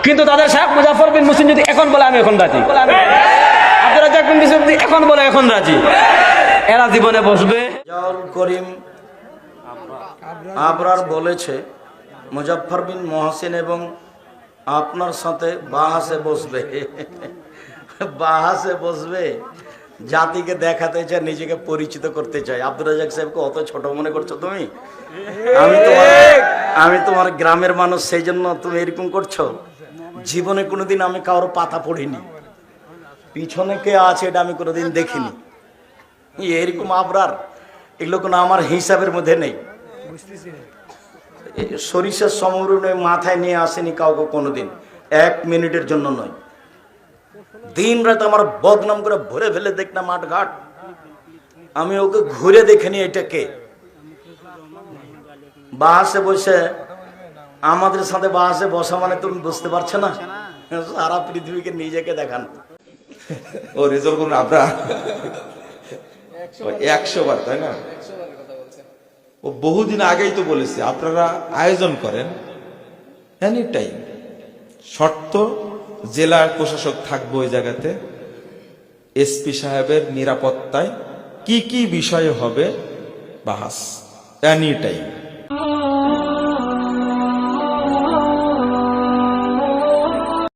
কিন্তু তাদের শেখ মুজাফফর বিন মুহসিন যদি এখন বলে আমি এখন রাজি, আব্দুর রাজ্জাক বিন ইউসুফ যদি এখন বলে এখন রাজি, এরা জীবনে বসবে। রেজাউল করিম আবরার বলেছে মুজাফফর বিন মুহসিন এবং আপনার সাথে বাহাসে বসবে। বাহাসে বসবে, জাতিকে দেখাতে চায়, নিজেকে পরিচিত করতে চায়। আব্দুর রাজ্জাক সাহেবকে অত ছোট মনে করছো তুমি? আমি তোমার গ্রামের মানুষ, সেই জন্য তুমি এরকম করছো। জীবনে কোনোদিন আমি কারোর পাতা পড়িনি, পিছনে কে আছে এটা আমি কোনোদিন দেখিনি। এরকম আবরার, এগুলো কোনো আমার হিসাবের মধ্যে নেই। সরিষার সমরণে মাথায় নিয়ে আসেনি কাউকে কোনোদিন, 1 মিনিটের জন্য নয়। দিন রাত আমার বদনাম করে ভরে ফেলে দেখ না মাঠ ঘাট। আমি ওকে ঘুরে দেখিনি এটাকে। বাসে বসে আমাদের সাথে বাসে বসা মানে তুমি বুঝতে পারছো না, সারা পৃথিবীকে নিজেকে দেখান। ও রেজাল্ট করুন আমরা 100 বার, তাই না? ও বহুদিন আগেই তো বলেছে আপনারা আয়োজন করেন এনি টাইম, শর্ত জেলা প্রশাসক থাকবে ওই জায়গাতে, এসপি সাহেবের নিরাপত্তায় কি কি বিষয় হবে বাহাস এনি টাইম।